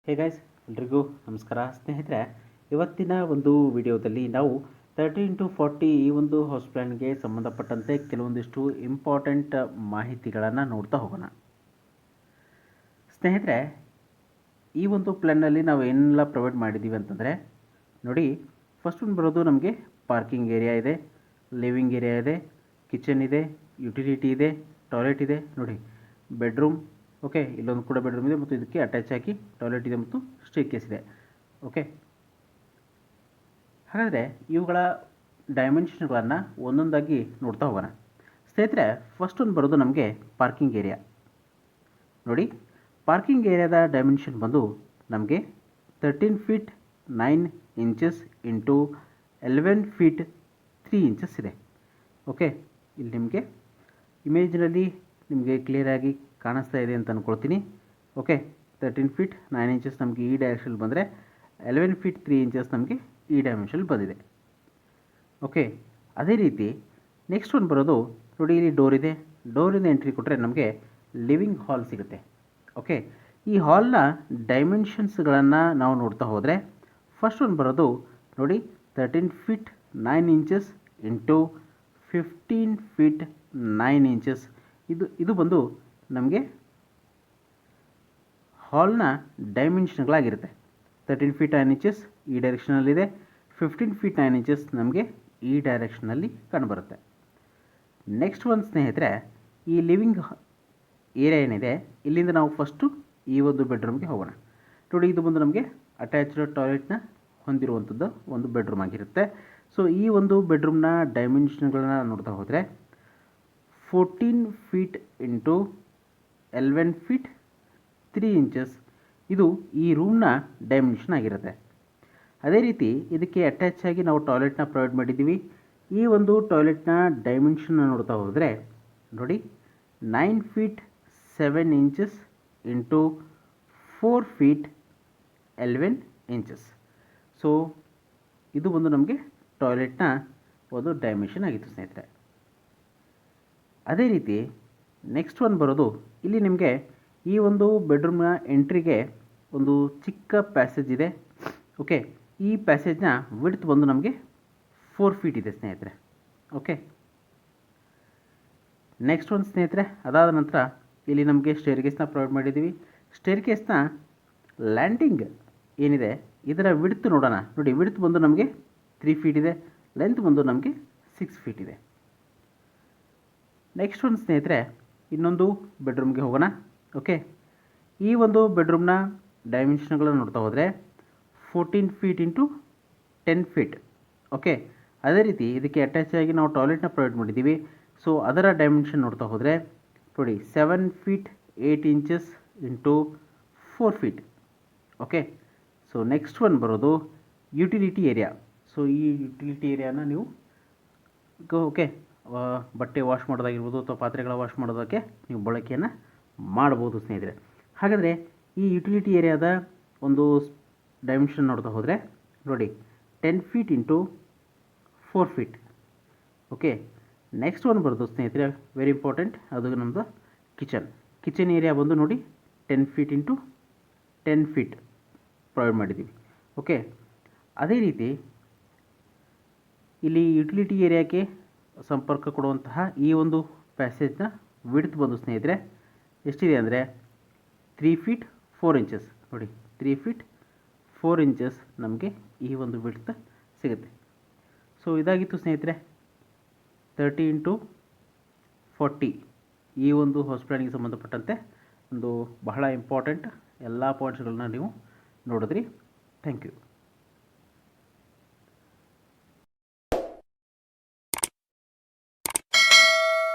Hey guys, ಎಲ್ರಿಗೂ ನಮಸ್ಕಾರ ಸ್ನೇಹಿತರೆ. ಇವತ್ತಿನ ಒಂದು ವಿಡಿಯೋದಲ್ಲಿ ನಾವು 30x40 ಈ ಒಂದು ಹೌಸ್ ಪ್ಲ್ಯಾನ್ಗೆ ಸಂಬಂಧಪಟ್ಟಂತೆ ಕೆಲವೊಂದಿಷ್ಟು ಇಂಪಾರ್ಟೆಂಟ್ ಮಾಹಿತಿಗಳನ್ನು ನೋಡ್ತಾ ಹೋಗೋಣ. ಸ್ನೇಹಿತರೆ, ಈ ಒಂದು ಪ್ಲ್ಯಾನ್ನಲ್ಲಿ ನಾವು ಏನೆಲ್ಲ ಪ್ರೊವೈಡ್ ಮಾಡಿದ್ದೀವಿ ಅಂತಂದರೆ ನೋಡಿ, ಫಸ್ಟ್ ಒಂದು ಬರೋದು ನಮಗೆ ಪಾರ್ಕಿಂಗ್ ಏರಿಯಾ ಇದೆ, ಲಿವಿಂಗ್ ಏರಿಯಾ ಇದೆ, ಕಿಚನ್ ಇದೆ, ಯುಟಿಲಿಟಿ ಇದೆ, ಟಾಯ್ಲೆಟ್ ಇದೆ, ನೋಡಿ ಬೆಡ್ರೂಮ್. ಓಕೆ, ಇಲ್ಲೊಂದು ಕೂಡ ಬೆಡ್ರೂಮ್ ಇದೆ ಮತ್ತು ಇದಕ್ಕೆ ಅಟ್ಯಾಚ್ ಆಗಿ ಟಾಯ್ಲೆಟ್ ಇದೆ ಮತ್ತು ಸ್ಟೇರ್ಕೇಸ್ ಇದೆ. ಓಕೆ, ಹಾಗಾದರೆ ಇವುಗಳ ಡೈಮೆನ್ಷನ್ಗಳನ್ನು ಒಂದೊಂದಾಗಿ ನೋಡ್ತಾ ಹೋಗೋಣ. ಸ್ನೇಹಿತರೆ, ಫಸ್ಟ್ ಒಂದು ಬರೋದು ನಮಗೆ ಪಾರ್ಕಿಂಗ್ ಏರಿಯಾ. ನೋಡಿ, ಪಾರ್ಕಿಂಗ್ ಏರಿಯಾದ ಡೈಮೆನ್ಷನ್ ಬಂದು ನಮಗೆ 13 feet 9 inches into 11 feet 3 inches ಇದೆ. ಓಕೆ, ಇಲ್ಲಿ ನಿಮಗೆ ಇಮೇಜ್ನಲ್ಲಿ ನಿಮಗೆ ಕ್ಲಿಯರಾಗಿ ಕಾಣಿಸ್ತಾ ಇದೆ ಅಂತ ಅಂದ್ಕೊಳ್ತೀನಿ. ಓಕೆ, 13 ಫೀಟ್ 9 ಇಂಚಸ್ ನಮಗೆ ಈ ಡೈರೆಕ್ಷನ್ ಬಂದರೆ 11 ಫೀಟ್ 3 ಇಂಚಸ್ ನಮಗೆ ಈ ಡೈಮೆನ್ಷನ್ ಬಂದಿದೆ. ಓಕೆ, ಅದೇ ರೀತಿ ನೆಕ್ಸ್ಟ್ ಒಂದು ಬರೋದು ನೋಡಿ, ಇಲ್ಲಿ ಡೋರ್ ಇದೆ. ಡೋರಿಂದ ಎಂಟ್ರಿ ಕೊಟ್ಟರೆ ನಮಗೆ ಲಿವಿಂಗ್ ಹಾಲ್ ಸಿಗುತ್ತೆ. ಓಕೆ, ಈ ಹಾಲ್ನ ಡೈಮೆನ್ಷನ್ಸ್ಗಳನ್ನು ನಾವು ನೋಡ್ತಾ ಹೋದರೆ ಫಸ್ಟ್ ಒಂದು ಬರೋದು ನೋಡಿ 13 feet 9 inches into 15 feet 9 inches. ಇದು ಬಂದು ನಮಗೆ ಹಾಲ್ನ ಡೈಮೆನ್ಷನ್ಗಳಾಗಿರುತ್ತೆ. 13 ಫೀಟ್ 9 ಇಂಚಸ್ ಈ ಡೈರೆಕ್ಷನಲ್ಲಿದೆ, 15 ಫೀಟ್ 9 ಇಂಚಸ್ ನಮಗೆ ಈ ಡೈರೆಕ್ಷನಲ್ಲಿ ಕಂಡುಬರುತ್ತೆ. ನೆಕ್ಸ್ಟ್ ಒಂದು ಸ್ನೇಹಿತರೆ, ಈ ಲಿವಿಂಗ್ ಏರಿಯಾ ಏನಿದೆ ಇಲ್ಲಿಂದ ನಾವು ಫಸ್ಟು ಈ ಒಂದು ಬೆಡ್ರೂಮ್ಗೆ ಹೋಗೋಣ. ನೋಡಿ, ಇದು ಬಂದು ನಮಗೆ ಅಟ್ಯಾಚ್ಡ್ ಟಾಯ್ಲೆಟ್ನ ಹೊಂದಿರುವಂಥದ್ದು ಒಂದು ಬೆಡ್ರೂಮ್ ಆಗಿರುತ್ತೆ. ಸೊ ಈ ಒಂದು ಬೆಡ್ರೂಮ್ನ ಡೈಮೆನ್ಷನ್ಗಳನ್ನ ನೋಡ್ತಾ ಹೋದರೆ 14 ಫೀಟ್ ಇಂಟು 11 ಫೀಟ್ 3 ಇಂಚಸ್ ಇದು ಈ ರೂಮ್ನ ಡೈಮೆನ್ಷನ್ ಆಗಿರುತ್ತೆ. ಅದೇ ರೀತಿ ಇದಕ್ಕೆ ಅಟ್ಯಾಚ್ ಆಗಿ ನಾವು ಟಾಯ್ಲೆಟ್ನ ಪ್ರೊವೈಡ್ ಮಾಡಿದ್ದೀವಿ. ಈ ಒಂದು ಟಾಯ್ಲೆಟ್ನ ಡೈಮೆನ್ಷನ್ನ ನೋಡ್ತಾ ಹೋದರೆ ನೋಡಿ 9 feet 7 inches into 4 feet 11 inches. So ಇದು ಒಂದು ನಮಗೆ ಟಾಯ್ಲೆಟ್ನ ಒಂದು ಡೈಮೆನ್ಷನ್ ಆಗಿತ್ತು ಸ್ನೇಹಿತರೆ. ಅದೇ ರೀತಿ ನೆಕ್ಸ್ಟ್ ಒಂದು ಬರೋದು ಇಲ್ಲಿ ನಿಮಗೆ ಈ ಒಂದು ಬೆಡ್ರೂಮ್ನ ಎಂಟ್ರಿಗೆ ಒಂದು ಚಿಕ್ಕ ಪ್ಯಾಸೇಜ್ ಇದೆ. ಓಕೆ, ಈ ಪ್ಯಾಸೇಜ್ನ ವಿಡ್ತ್ ಬಂದು ನಮಗೆ 4 ಫೀಟ್ ಇದೆ ಸ್ನೇಹಿತರೆ. ಓಕೆ, ನೆಕ್ಸ್ಟ್ ಒಂದು ಸ್ನೇಹಿತರೆ, ಅದಾದ ನಂತರ ಇಲ್ಲಿ ನಮಗೆ ಸ್ಟೇರ್ಕೇಸ್ನ ಪ್ರೊವೈಡ್ ಮಾಡಿದ್ದೀವಿ. ಸ್ಟೇರ್ಕೇಸ್ನ ಲ್ಯಾಂಡಿಂಗ್ ಏನಿದೆ ಇದರ ವಿಡ್ತ್ ನೋಡೋಣ. ನೋಡಿ, ವಿಡ್ತ್ ಬಂದು ನಮಗೆ 3 ಫೀಟ್ ಇದೆ, ಲೆಂತ್ ಬಂದು ನಮಗೆ 6 ಫೀಟ್ ಇದೆ. ನೆಕ್ಸ್ಟ್ ಒಂದು ಸ್ನೇಹಿತರೆ, ಇನ್ನೊಂದು ಬೆಡ್ರೂಮ್ಗೆ ಹೋಗೋಣ. ಓಕೆ, ಈ ಒಂದು ಬೆಡ್ರೂಮ್ನ ಡೈಮೆನ್ಷನ್ಗಳನ್ನು ನೋಡ್ತಾ ಹೋದರೆ 14 ಫೀಟ್ ಇಂಟು 10 ಫೀಟ್. ಓಕೆ, ಅದೇ ರೀತಿ ಇದಕ್ಕೆ ಅಟ್ಯಾಚ್ ಆಗಿ ನಾವು ಟಾಯ್ಲೆಟ್ನ ಪ್ರೊವೈಡ್ ಮಾಡಿದ್ದೀವಿ. ಸೊ ಅದರ ಡೈಮೆನ್ಷನ್ ನೋಡ್ತಾ ಹೋದರೆ ನೋಡಿ 7 feet 8 inches into 4 feet. Okay, so next one ಬರೋದು ಯುಟಿಲಿಟಿ ಏರಿಯಾ. ಸೊ ಈ ಯುಟಿಲಿಟಿ ಏರಿಯಾನ ನೀವು ಓಕೆ ಬಟ್ಟೆ ವಾಶ್ ಮಾಡೋದಾಗಿರ್ಬೋದು ಅಥವಾ ಪಾತ್ರೆಗಳ ವಾಶ್ ಮಾಡೋದಕ್ಕೆ ನೀವು ಬಳಕೆಯನ್ನು ಮಾಡ್ಬೋದು ಸ್ನೇಹಿತರೆ. ಹಾಗಾದರೆ ಈ ಯುಟಿಲಿಟಿ ಏರಿಯಾದ ಒಂದು ಡೈಮೆನ್ಷನ್ ನೋಡ್ತಾ ಹೋದರೆ ನೋಡಿ 10 feet into 4 feet. Okay, next one ಬರೋದು ಸ್ನೇಹಿತರೆ ವೆರಿ ಇಂಪಾರ್ಟೆಂಟ್, ಅದು ನಮ್ಮದು ಕಿಚನ್ ಏರಿಯಾ ಬಂದು ನೋಡಿ 10 ಫೀಟ್ ಇಂಟು 10 ಫೀಟ್ ಪ್ರೊವೈಡ್ ಮಾಡಿದ್ದೀವಿ. ಓಕೆ, ಅದೇ ರೀತಿ ಇಲ್ಲಿ ಯುಟಿಲಿಟಿ ಏರಿಯಾಕ್ಕೆ ಸಂಪರ್ಕ ಕೊಡುವಂತಹ ಈ ಒಂದು ಪ್ಯಾಸೇಜ್ನ ವಿಡ್ತ್ ಬಂದು ಸ್ನೇಹಿತರೆ ಎಷ್ಟಿದೆ ಅಂದರೆ 3 ಫೀಟ್ 4 ಇಂಚಸ್. ನೋಡಿ 3 ಫೀಟ್ 4 ಇಂಚಸ್ ನಮಗೆ ಈ ಒಂದು ವಿಡ್ತ್ ಸಿಗುತ್ತೆ. ಸೊ ಇದಾಗಿತ್ತು ಸ್ನೇಹಿತರೆ 30x40 ಈ ಒಂದು ಹೌಸ್ ಪ್ಲ್ಯಾನಿಗೆ ಸಂಬಂಧಪಟ್ಟಂತೆ ಒಂದು ಬಹಳ ಇಂಪಾರ್ಟೆಂಟ್ ಎಲ್ಲ ಪಾಯಿಂಟ್ಸ್ಗಳನ್ನ ನೀವು ನೋಡಿದ್ರಿ. Thank you.